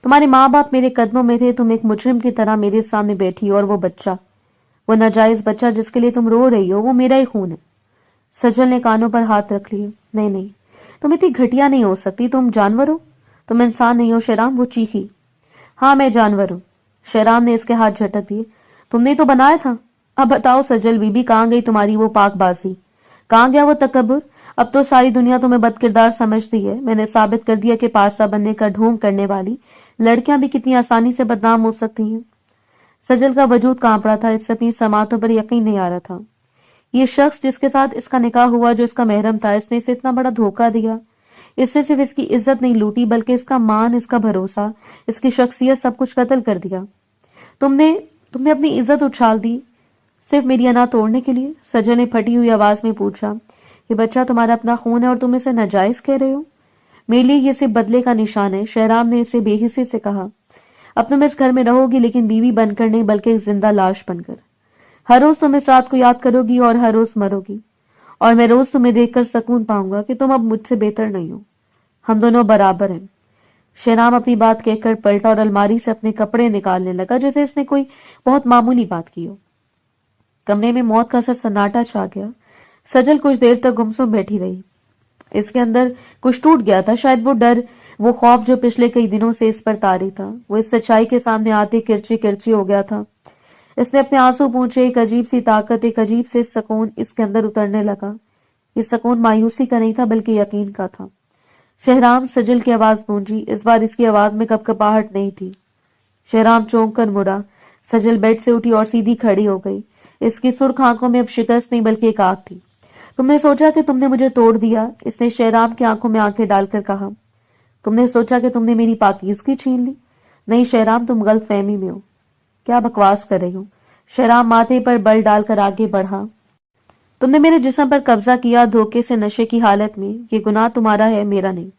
तुम्हारे माँ बाप मेरे कदमों में थे, तुम एक मुजरिम की तरह मेरे सामने बैठी, और वो बच्चा, वो नाजायज बच्चा जिसके लिए तुम रो रही हो, वो मेरा ही खून है। सजल ने कानों पर हाथ रख लिए। नहीं नहीं, तुम इतनी घटिया नहीं हो सकती, तुम जानवर हो, तुम इंसान नहीं हो शेराम। वो चीखी। हाँ मैं जानवर हूँ। शेराम ने इसके हाथ झटक दिए। तुमने तो बनाया था। अब बताओ सजल बीबी, कहाँ गई तुम्हारी वो पाकबाजी, कहाँ गया वो तकब्बुर। अब तो सारी दुनिया तुम्हें बदकिरदार समझती है। मैंने साबित कर दिया कि पारसा बनने का ढोंग करने वाली लड़कियां भी कितनी आसानी से बदनाम हो सकती हैं। सजल का वजूद कांप रहा था, इससे अपनी समातों पर यकीन नहीं आ रहा था। ये शख्स जिसके साथ इसका निकाह हुआ, जो इसका महरम था, इसने इसे इतना बड़ा धोखा दिया। इससे सिर्फ इसकी इज्जत नहीं लूटी, बल्कि इसका मान, इसका भरोसा, इसकी शख्सियत, सब कुछ कत्ल कर दिया। तुमने तुमने अपनी इज्जत उछाल दी सिर्फ मेरी अना तोड़ने के लिए। सजल ने फटी हुई आवाज में पूछा। ये बच्चा तुम्हारा अपना खून है और तुम इसे नाजायज कह रहे हो? मेरे लिए ये सिर्फ बदले का निशान है। शेहराम ने इसे बेहिसी से कहा। अब तुम इस घर में रहोगी, लेकिन बीवी बनकर नहीं, बल्कि एक जिंदा लाश बनकर। हर रोज तुम इस रात को याद करोगी और हर रोज मरोगी, और मैं रोज तुम्हें देखकर सुकून पाऊंगा कि तुम अब मुझसे बेहतर नहीं हो। हम दोनों बराबर हैं। शेहराम अपनी बात कहकर पलटा और अलमारी से अपने कपड़े निकालने लगा, जैसे इसने कोई बहुत मामूली बात की हो। कमरे में मौत का सा सन्नाटा छा गया। सजल कुछ देर तक गुमसुम बैठी रही। इसके अंदर कुछ टूट गया था, शायद वो डर, वो खौफ जो पिछले कई दिनों से इस पर तारी था, वो इस सच्चाई के सामने आते किरची किरची हो गया था। इसने अपने आंसू पूंछे। एक अजीब सी ताकत, एक अजीब से सुकून इसके अंदर उतरने लगा। ये सुकून मायूसी का नहीं था, बल्कि यकीन का था। शेहराम, सजल की आवाज गूंजी। इस बार इसकी आवाज में कपकपाहट नहीं थी। शेहराम चौंक कर मुड़ा। सजल बेड से उठी और सीधी खड़ी हो गई। इसकी सुर्ख आंखों में अब शिकस्त नहीं, बल्कि एक आग थी। तुमने सोचा कि तुमने मुझे तोड़ दिया, इसने शेहराम की आंखों में आंखें डालकर कहा। तुमने सोचा कि तुमने मेरी पाकीज़गी छीन ली? नहीं शेहराम, तुम गलतफहमी में हो। क्या बकवास कर रही हो? शेहराम माथे पर बल डालकर आगे बढ़ा। तुमने मेरे जिस्म पर कब्जा किया, धोखे से, नशे की हालत में। ये गुनाह तुम्हारा है, मेरा नहीं।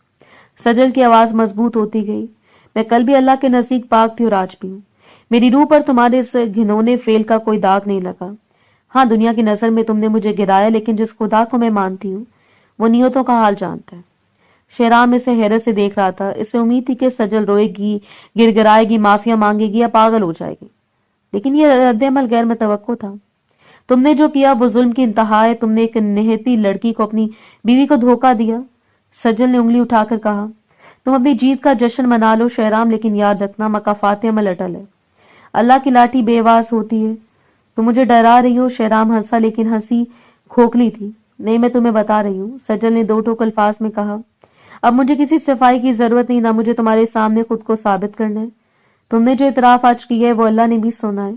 सजल की आवाज मजबूत होती गई। मैं कल भी अल्लाह के नजदीक पाक थी और आज भी हूँ। मेरी रूह पर तुम्हारे इस घिनौने फेल का कोई दाग नहीं लगा। हाँ, दुनिया की नजर में तुमने मुझे गिराया, लेकिन जिस खुदा को मैं मानती हूँ वो नियतों का हाल जानता है। शेहराम इसे हैरत से देख रहा था। इससे उम्मीद थी कि सजल रोएगी, गिड़गिड़ाएगी, माफिया मांगेगी या पागल हो जाएगी, लेकिन यह रद्द-ए-अमल गैर मुतवक्को था। तुमने जो किया वो जुल्म की इंतहा है। तुमने एक निहत्ती लड़की को, अपनी बीवी को धोखा दिया। सजल ने उंगली उठाकर कहा। तुम अपनी जीत का जश्न मना लो शेहराम, लेकिन याद रखना मकाफात अमल अटल है। अल्लाह की लाठी बेआवाज होती है। तुम मुझे डरा रही हो। शेहराम हंसा, लेकिन हंसी खोखली थी। नहीं, मैं तुम्हें बता रही हूँ, सजल ने दो टोक अल्फाज में कहा। अब मुझे किसी सफाई की जरूरत नहीं, ना मुझे तुम्हारे सामने खुद को साबित करना है। तुमने जो इतराफ आज किया है वो अल्लाह ने भी सुना है।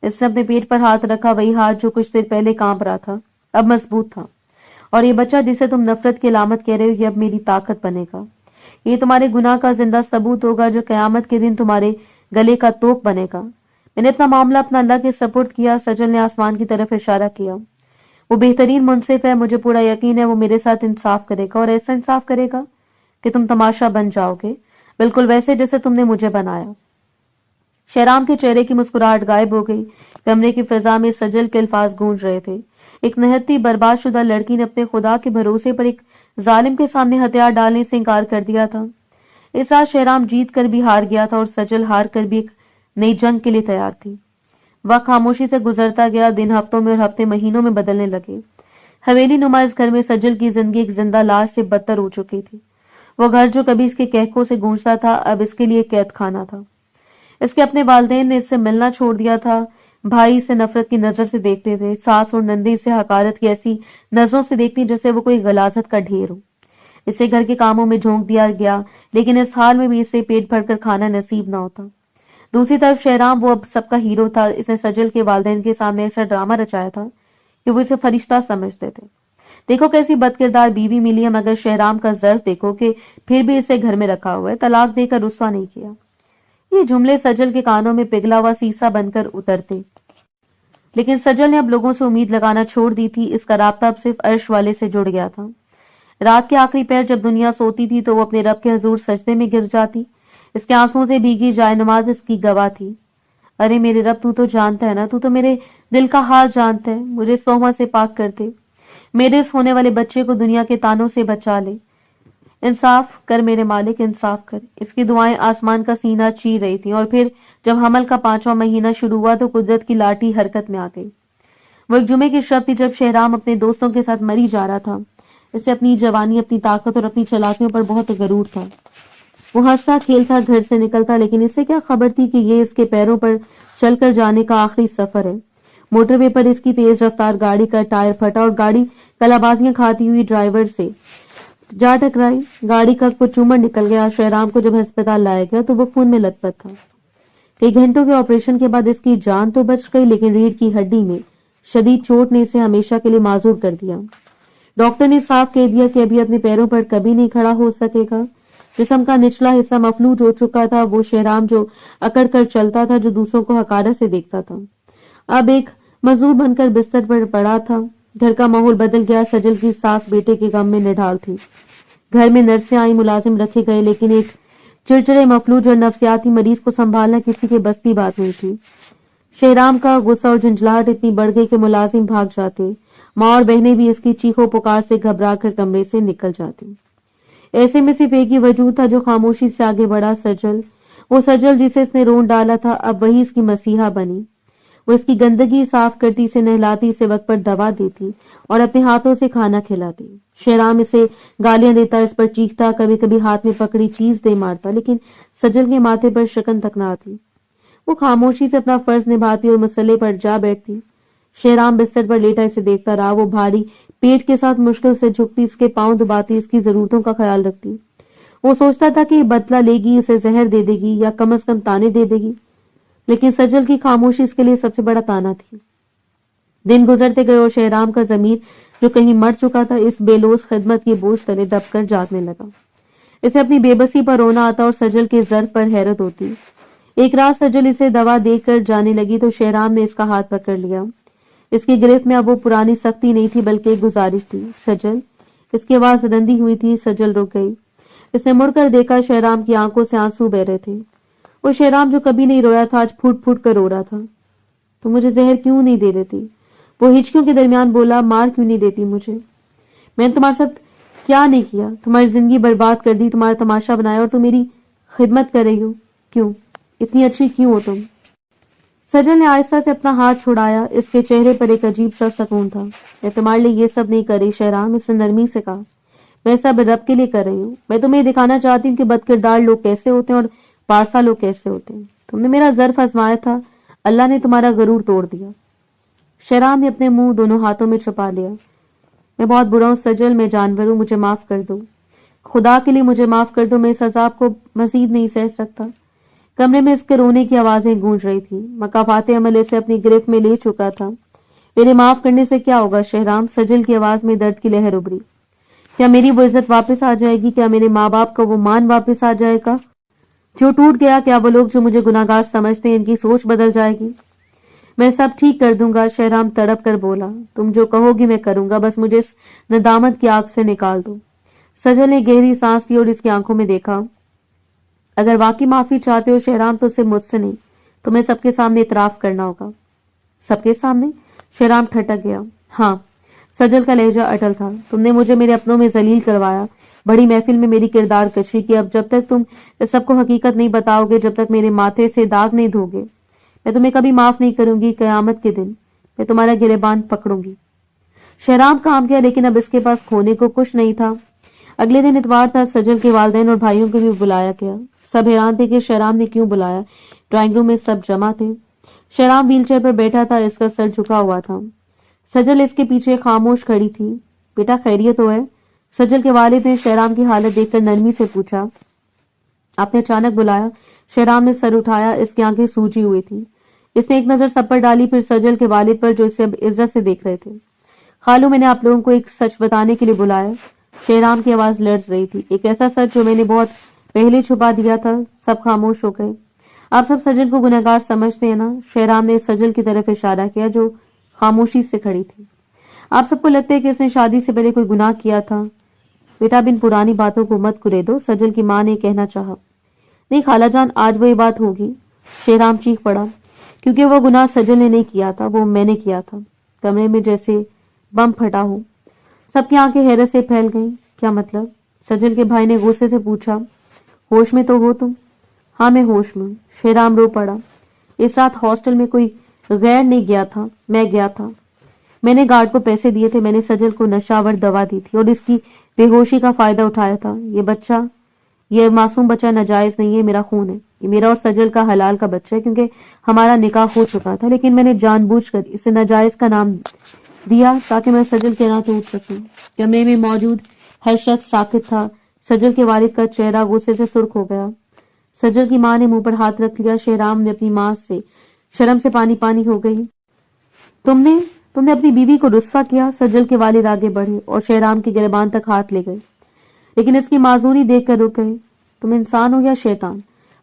इसने अपने पेट पर हाथ रखा, वही हाथ जो कुछ देर पहले कांप रहा था, अब मजबूत था। और ये बच्चा जिसे तुम नफरत की अलामत कह रहे हो, ये अब मेरी ताकत बनेगा। ये तुम्हारे गुनाह का जिंदा सबूत होगा, जो कयामत के दिन तुम्हारे गले का तोप बनेगा। मैंने अपना मामला अपना अल्लाह के सपुर्द किया। सजल ने आसमान की तरफ इशारा किया। वो बेहतरीन मुंसिफ है, मुझे पूरा यकीन है वो मेरे साथ इंसाफ करेगा, और ऐसा इंसाफ करेगा कि तुम तमाशा बन जाओगे, बिल्कुल वैसे जैसे तुमने मुझे बनाया। शेहराम के चेहरे की मुस्कुराहट गायब हो गई। कमरे की फिजा में सजल के अल्फाज गूंज रहे थे। एक निहत्ती बर्बादशुदा लड़की ने अपने खुदा के भरोसे पर एक जालिम के सामने हथियार डालने से इनकार कर दिया था। इस रात शेहराम जीत कर भी हार गया था और सजल हार कर भी एक नई जंग के लिए तैयार थी। वक्त खामोशी से गुजरता गया। दिन हफ्तों में और हफ्ते महीनों में बदलने लगे। हवेली नुमा इस घर में सजल की जिंदगी एक जिंदा लाश से बदतर हो चुकी थी। वो घर जो कभी इसके कहकों से गूंजता था, अब इसके लिए कैद खाना था। इसके अपने वालिदैन ने इससे मिलना छोड़ दिया था। भाई इसे नफरत की नजर से देखते थे। सास और नंदी इसे हकारत की ऐसी नजरों से देखती जैसे वो कोई गलाजत का ढेर हो। इसे घर के कामों में झोंक दिया गया, लेकिन इस हाल में भी इसे पेट भरकर खाना नसीब ना होता। दूसरी तरफ शेहराम, वो अब सबका हीरो था। इसने सजल के वालिदैन के सामने ऐसा ड्रामा रचाया था कि वो इसे फरिश्ता समझते थे। देखो कैसी बदकिरदार बीवी मिली है, मगर शेहराम का ज़र्फ देखो कि फिर भी इसे घर में रखा हुआ है, तलाक देकर रुस्वा नहीं किया। ये जुमले सजल के कानों में पिघला हुआ सीसा बनकर उतरते, लेकिन सजल ने अब लोगों से उम्मीद लगाना छोड़ दी थी। इसका राब्ता अब सिर्फ अर्श वाले से जुड़ गया था। रात के आखिरी पहर जब दुनिया सोती थी तो वो अपने रब के हजूर सजदे में गिर जाती। इसके आंसुओं से भीगी जायनमाज इसकी गवाह थी। अरे मेरे रब, तू तो जानता है ना, तू तो मेरे दिल का हाल जानता है, मुझे सोमा से पाक कर दे। میرے اس ہونے والے بچے کو دنیا کے تانوں سے بچا لے، انصاف کر میرے مالک، انصاف کر۔ اس کی دعائیں آسمان کا سینہ چیر رہی تھیں، اور پھر جب حمل کا 5واں مہینہ شروع ہوا تو قدرت کی لاٹھی حرکت میں آ گئی۔ وہ ایک جمعے کی شب تھی جب شہرام اپنے دوستوں کے ساتھ مری جا رہا تھا۔ اسے اپنی جوانی، اپنی طاقت اور اپنی چالاکیوں پر بہت غرور تھا۔ وہ ہنستا کھیلتا گھر سے نکلتا، لیکن اسے کیا خبر تھی کہ یہ اس کے پیروں پر چل کر جانے کا آخری سفر ہے۔ موٹر وے پر اس کی تیز رفتار گاڑی کا ٹائر پھٹا اور گاڑی کلابازیاں کھاتی ہوئی ڈرائیور سے جا ٹکرائی۔ گاڑی کا کچھ عمر نکل گیا۔ شہرام کو جب ہسپتال لایا گیا تو وہ خون میں لت پت تھا۔ کئی گھنٹوں کے آپریشن کے بعد اس کی جان تو بچ گئی، لیکن ریڑھ کی ہڈی میں شدید چوٹ نے اسے ہمیشہ کے لیے معذور کر دیا۔ ڈاکٹر نے صاف کہہ دیا کہ ابھی اپنے پیروں پر کبھی نہیں کھڑا ہو سکے گا۔ جسم کا نچلا حصہ مفلوج ہو چکا تھا، وہ شہرام جو اکڑ کر چلتا تھا، جو دوسروں کو حقارت سے دیکھتا تھا، اب ایک مزدور بن کر بستر پر پڑا تھا۔ گھر کا ماحول بدل گیا۔ سجل کی ساس بیٹے کے غم میں نڈھال تھی۔ گھر میں نرسیں آئی، ملازم رکھے گئے، لیکن ایک چڑچڑے مفلوج اور نفسیاتی مریض کو سنبھالنا کسی کے بس کی بات نہیں تھی۔ شہرام کا غصہ اور جھنجھلاہٹ اتنی بڑھ گئی کہ ملازم بھاگ جاتے، ماں اور بہنیں بھی اس کی چیخو پکار سے گھبرا کر کمرے سے نکل جاتی۔ ایسے میں صرف ایک ہی وجود تھا جو خاموشی سے آگے بڑھا، سجل۔ وہ سجل جسے اس نے رون ڈالا تھا، اب وہی اس کی مسیحا بنی۔ وہ اس کی گندگی صاف کرتی، اسے نہلاتی، اسے وقت پر دوا دیتی اور اپنے ہاتھوں سے کھانا کھلاتی۔ شہرام اسے گالیاں دیتا، اس پر چیختا، کبھی کبھی ہاتھ میں پکڑی چیز دے مارتا، لیکن سجل کے ماتھے پر شکن تک نہ آتی۔ وہ خاموشی سے اپنا فرض نبھاتی اور مسئلے پر جا بیٹھتی۔ شہرام بستر پر لیٹا اسے دیکھتا رہا۔ وہ بھاری پیٹ کے ساتھ مشکل سے جھکتی، اس کے پاؤں دباتی، اس کی ضرورتوں کا خیال رکھتی۔ وہ سوچتا تھا کہ یہ بدلہ لے گی، اسے زہر دے دے گی یا کم از کم تانے دے دے گی، لیکن سجل کی خاموشی اس کے لیے سب سے بڑا تانا تھی۔ دن گزرتے گئے اور شہرام کا ضمیر جو کہیں مر چکا تھا، اس بے لوث خدمت کے بوجھ تلے دب کر جاگنے لگا۔ اسے اپنی بے بسی پر رونا آتا اور سجل کے ظرف پر حیرت ہوتی۔ ایک رات سجل اسے دوا دے کر جانے لگی تو شہرام نے اس کا ہاتھ پکڑ لیا۔ اس کی گرفت میں اب وہ پرانی سختی نہیں تھی بلکہ ایک گزارش تھی۔ سجل، اس کی آواز رندی ہوئی تھی۔ سجل رک گئی۔ اس نے مڑ کر دیکھا، شہرام کی آنکھوں سے آنسو بہ رہے تھے۔ وہ شہرام جو کبھی نہیں رویا تھا آج پھوٹ پھوٹ کر رو رہا تھا۔ تو مجھے زہر کیوں نہیں دے دیتی؟ وہ ہچکیوں کے درمیان بولا۔ مار کیوں نہیں دیتی مجھے؟ میں نے تمہارے ساتھ کیا نہیں کیا؟ تمہاری زندگی برباد کر دی، تمہارا تماشا بنایا، اور تم میری خدمت کر رہی ہو؟ کیوں؟ اتنی اچھی کیوں ہو تم؟ سجل نے آہستہ سے اپنا ہاتھ چھڑایا۔ اس کے چہرے پر ایک عجیب سا سکون تھا۔ میں تمہارے لیے یہ سب نہیں کر رہی شہرام، اس نے نرمی سے کہا۔ میں سب رب کے لیے کر رہی ہوں۔ میں تمہیں دکھانا چاہتی ہوں کہ بد کردار لوگ کیسے ہوتے ہیں اور پارسا لوگ کیسے ہوتے ہیں۔ تم نے میرا ظرف آزمایا تھا، اللہ نے تمہارا غرور توڑ دیا۔ شہرام نے اپنے منہ دونوں ہاتھوں میں چھپا لیا۔ میں بہت برا ہوں سجل، میں جانور ہوں، مجھے معاف کر دو، خدا کے لیے مجھے معاف کر دو، میں اس عذاب کو مزید نہیں سہ سکتا۔ کمرے میں اس کے رونے کی آوازیں گونج رہی تھی۔ مکافات عمل اسے اپنی گرفت میں لے چکا تھا۔ میرے معاف کرنے سے کیا ہوگا شہرام؟ سجل کی آواز میں درد کی لہر ابھری۔ کیا میری وہ عزت واپس آ جائے گی؟ کیا میرے ماں باپ کا وہ مان واپس آ جائے گا جو ٹوٹ گیا؟ کیا وہ لوگ جو مجھے گناہگار سمجھتے ہیں ان کی سوچ بدل جائے گی؟ میں سب ٹھیک کر دوں گا، شہرام تڑپ کر بولا۔ تم جو کہو گی میں کروں گا، بس مجھے اس ندامت کی آگ سے نکال دو۔ سجل نے گہری سانس لی اور اس کی آنکھوں میں دیکھا۔ اگر واقعی معافی چاہتے ہو شہرام تو صرف مجھ سے نہیں، تمہیں سب کے سامنے اعتراف کرنا ہوگا۔ سب کے سامنے؟ شہرام ٹھٹک گیا۔ ہاں، سجل کا لہجہ اٹل تھا۔ تم نے مجھے میرے اپنوں میں ذلیل کروایا، بڑی محفل میں میری کردار کشی کی۔ اب جب تک تم اس سب کو حقیقت نہیں بتاؤ گے، جب تک میرے ماتھے سے داغ نہیں دھو گے، میں تمہیں کبھی معاف نہیں کروں گی۔ قیامت کے دن میں تمہارا گریبان پکڑوں گی۔ شہرام کام گیا، لیکن اب اس کے پاس کھونے کو کچھ نہیں تھا۔ اگلے دن اتوار تھا۔ سجل کے والدین اور بھائیوں کو بھی بلایا گیا۔ سب حیران تھے کہ شہرام نے کیوں بلایا۔ ڈرائنگ روم میں سب جمع تھے۔ شہرام ویل چیئر پر بیٹھا تھا، اس کا سر جھکا ہوا تھا۔ سجل اس کے پیچھے خاموش کھڑی تھی۔ بیٹا خیریت تو ہے؟ سجل کے والد نے شہرام کی حالت دیکھ کر نرمی سے پوچھا۔ آپ نے اچانک بلایا؟ شہرام نے سر اٹھایا، اس کی آنکھیں سوجی ہوئی تھی۔ اس نے ایک نظر سب پر ڈالی، پھر سجل کے والد پر جو اسے عزت سے دیکھ رہے تھے۔ خالو، میں نے آپ لوگوں کو ایک سچ بتانے کے لیے بلایا۔ شہرام کی آواز لرز رہی تھی۔ ایک ایسا سچ جو میں نے بہت پہلے چھپا دیا تھا۔ سب خاموش ہو گئے۔ آپ سب سجل کو گنہگار سمجھتے ہیں نا؟ شہرام نے سجل کی طرف اشارہ کیا جو خاموشی سے کھڑی تھی۔ آپ سب کو لگتا ہے کہ اس نے شادی سے پہلے کوئی گناہ کیا تھا؟ بیٹا اب ان پرانی باتوں کو مت کرے دو، سجل کی ماں نے کہنا چاہا۔ نہیں خالہ جان، آج وہی بات ہوگی۔ شہرام چیخ پڑا۔ کیونکہ وہ گناہ سجل نے نہیں کیا تھا، وہ میں نے کیا تھا۔ کمرے میں جیسے بم پھٹا ہو۔ سب کی آنکھیں حیرت سے پھیل گئیں. کیا مطلب؟ سجل کے بھائی نے غصے سے پوچھا. ہوش میں تو ہو تم؟ ہاں میں ہوش میں ہوں. شہرام رو پڑا. اس رات ہاسٹل میں کوئی غیر نہیں گیا تھا، میں گیا تھا. میں نے گارڈ کو پیسے دیے تھے، میں نے سجل کو نشاور دوا دی تھی اور اس کی بے ہوشی کا فائدہ اٹھایا تھا. یہ معصوم بچہ ناجائز نہیں ہے، میرا خون ہے. یہ میرا اور سجل کا حلال کا بچہ ہے کیونکہ ہمارا نکاح ہو چکا تھا، لیکن میں نے جان بوجھ کر اسے ناجائز کا نام دیا تاکہ میں سجل کے نہ ٹوٹ سکوں. کمرے میں موجود ہر شخص ساکت تھا. سجل کے والد کا چہرہ غصے سے سرخ ہو گیا. سجل کی ماں نے منہ پر ہاتھ رکھ لیا. شہرام نے اپنی ماں سے شرم سے پانی پانی ہو گئی. تم نے اپنی بیوی کو رسوا کیا. سجل کے والد آگے بڑھے اور شہرام کی گریبان تک ہاتھ لے گئے، لیکن اس کی معذوری دیکھ کر رک گئے. تم انسان ہو یا شیطان؟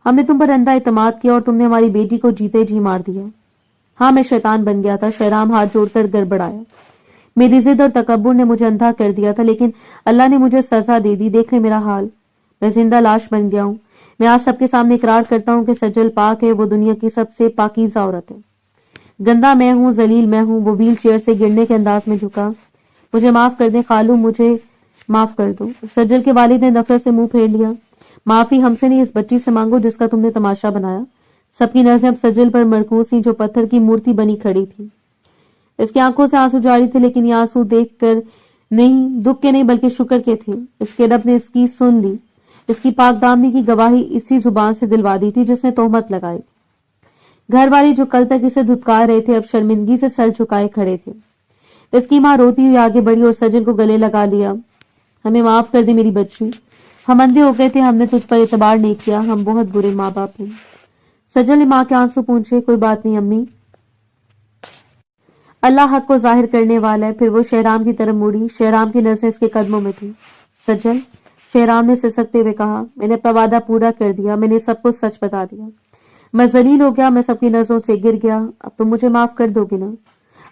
ہم نے تم پر اندھا اعتماد کیا اور تم نے ہماری بیٹی کو جیتے جی مار دیا. ہاں میں شیطان بن گیا تھا. شہرام ہاتھ جوڑ کر گڑبڑایا. میری ضد اور تکبر نے مجھے اندھا کر دیا تھا، لیکن اللہ نے مجھے سزا دے دی. دیکھ لے میرا حال، میں زندہ لاش بن گیا ہوں. میں آج سب کے سامنے اقرار کرتا ہوں کہ سجل پاک ہے. وہ دنیا کی سب سے پاکیزہ عورت ہے. گندا میں ہوں، ذلیل میں ہوں. وہ ویل چیئر سے گرنے کے انداز میں جھکا. مجھے معاف کر دیں خالو، مجھے معاف کر دو. سجل کے والد نے نفرت سے منہ پھیر لیا. معافی ہم سے نہیں، اس بچی سے مانگو جس کا تم نے تماشا بنایا. سب کی نظریں اب سجل پر مرکوز تھیں جو پتھر کی مورتی بنی کھڑی تھی. اس کی آنکھوں سے آنسو جاری تھے، لیکن یہ آنسو دیکھ کر نہیں، دکھ کے نہیں بلکہ شکر کے تھے. اس کے رب نے اس کی سن لی. اس کی پاک دامنی کی گواہی اسی زبان سے دلوا دی تھی جس نے تہمت لگائی. گھر والے جو کل تک اسے دھتکار رہے تھے اب شرمندگی سے سر جھکائے کھڑے تھے. اس کی ماں روتی ہوئی آگے بڑھی اور سجل کو گلے لگا لیا. ہمیں معاف کر دی میری بچی. ہم اندھے ہو گئے تھے، ہم نے تجھ پر اعتبار نہیں کیا. ہم بہت برے ماں باپ ہیں. سجل نے ماں کے آنسو پونچھے. کوئی بات نہیں امی، اللہ حق کو ظاہر کرنے والا ہے. پھر وہ شہرام کی طرف مڑی. شہرام کی نظریں اس کے قدموں میں تھی. سجل، شہرام نے سسکتے ہوئے کہا، میں نے اپنا وعدہ پورا کر دیا. میں نے سب کو سچ بتا دیا. میں ذلیل ہو گیا، میں سب کی نظروں سے گر گیا. اب تم مجھے معاف کر دو گے نا؟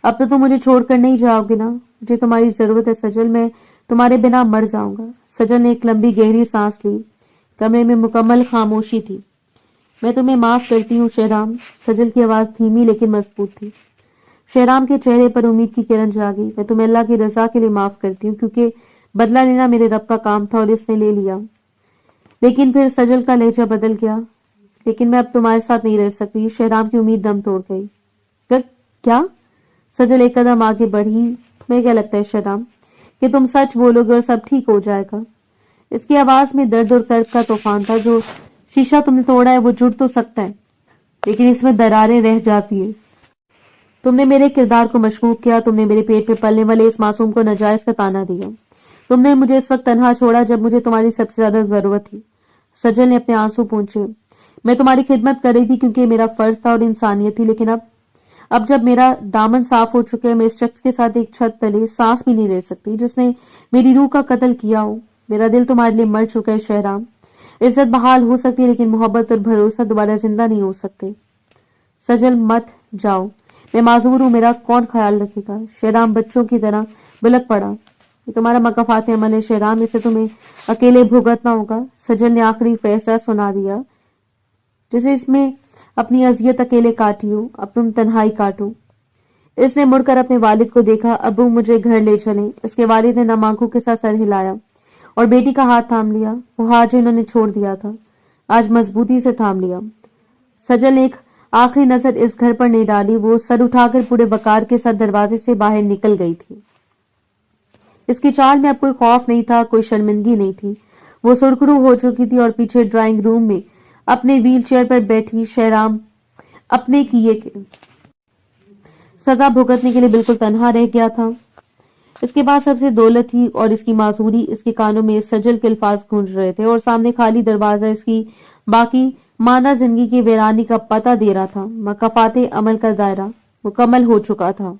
اب تو تم مجھے چھوڑ کر نہیں جاؤ گے نا؟ مجھے تمہاری ضرورت ہے سجل، میں تمہارے بنا مر جاؤں گا. سجل نے ایک لمبی گہری سانس لی. کمرے میں مکمل خاموشی تھی. میں تمہیں معاف کرتی ہوں شہرام. سجل کی آواز دھیمی لیکن مضبوط تھی. شہرام کے چہرے پر امید کی کرن جاگی. میں تمہیں اللہ کی رضا کے لیے معاف کرتی ہوں کیونکہ بدلہ لینا میرے رب کا کام تھا اور اس نے لے لیا. لیکن پھر سجل کا لہجہ بدل گیا. لیکن میں اب تمہارے ساتھ نہیں رہ سکتی. شہرام کی امید دم توڑ گئی. کیا؟ سجل ایک قدم آگے بڑھی. تمہیں کیا لگتا ہے شہرام کہ تم سچ بولو گے اور سب ٹھیک ہو جائے گا؟ اس کی آواز میں درد اور کرب کا طوفان تھا. جو شیشہ تم نے توڑا ہے وہ جڑ تو سکتا ہے لیکن اس میں دراریں رہ جاتی ہیں. تم نے میرے کردار کو مشکوک کیا. تم نے میرے پیٹ پہ پلنے والے اس معصوم کو ناجائز کا تانا دیا. تم نے مجھے اس وقت تنہا چھوڑا جب مجھے تمہاری سب سے زیادہ ضرورت تھی. سجل نے اپنے آنسو پونچھے. میں تمہاری خدمت کر رہی تھی کیونکہ میرا فرض تھا اور انسانیت تھی، لیکن اب جب میرا دامن صاف ہو چکا ہے، میں اس شخص کے ساتھ ایک چھت تلے سانس بھی نہیں لے سکتی جس نے میری روح کا قتل کیا ہو. میرا دل تمہارے لیے مر چکا ہے شہرام. عزت بحال ہو سکتی ہے لیکن محبت اور بھروسہ دوبارہ زندہ نہیں ہو سکتے. سجل مت جاؤ، میں معذور ہوں، میرا کون خیال رکھے گا؟ شہرام بچوں کی طرح بلک پڑا. یہ تمہارا مکافات عمل ہے شہرام، اسے تمہیں اکیلے بھگتنا ہوگا. سجل نے آخری فیصلہ سنا دیا. جسے اس میں اپنی اذیت اکیلے کاٹی ہو، اب تم تنہائی کاٹو. اس نے مڑ کر اپنے والد کو دیکھا. ابو مجھے گھر لے چلیں. اس کے والد نے نم آنکھوں کے ساتھ سر ہلایا اور بیٹی کا ہاتھ تھام لیا. وہ ہاتھ جو انہوں نے چھوڑ دیا تھا آج مضبوطی سے تھام لیا. سجل نے ایک آخری نظر اس گھر پر نہیں ڈالی. وہ سر اٹھا کر پورے وقار کے ساتھ دروازے سے باہر نکل گئی تھی. اس کی چال میں اب کوئی خوف نہیں تھا، کوئی شرمندگی نہیں تھی. وہ سرخرو ہو چکی تھی اور پیچھے ڈرائنگ روم میں اپنے ویل چیئر پر بیٹھی شہرام اپنے کیے سزا بھگتنے کے لیے بالکل تنہا رہ گیا تھا. اس کے پاس سب سے دولت تھی اور اس کی معذوری اس کے کانوں میں سجل کے الفاظ گونج رہے تھے اور سامنے خالی دروازہ اس کی باقی ماندہ زندگی کی ویرانی کا پتہ دے رہا تھا. مکافات عمل کا دائرہ مکمل ہو چکا تھا.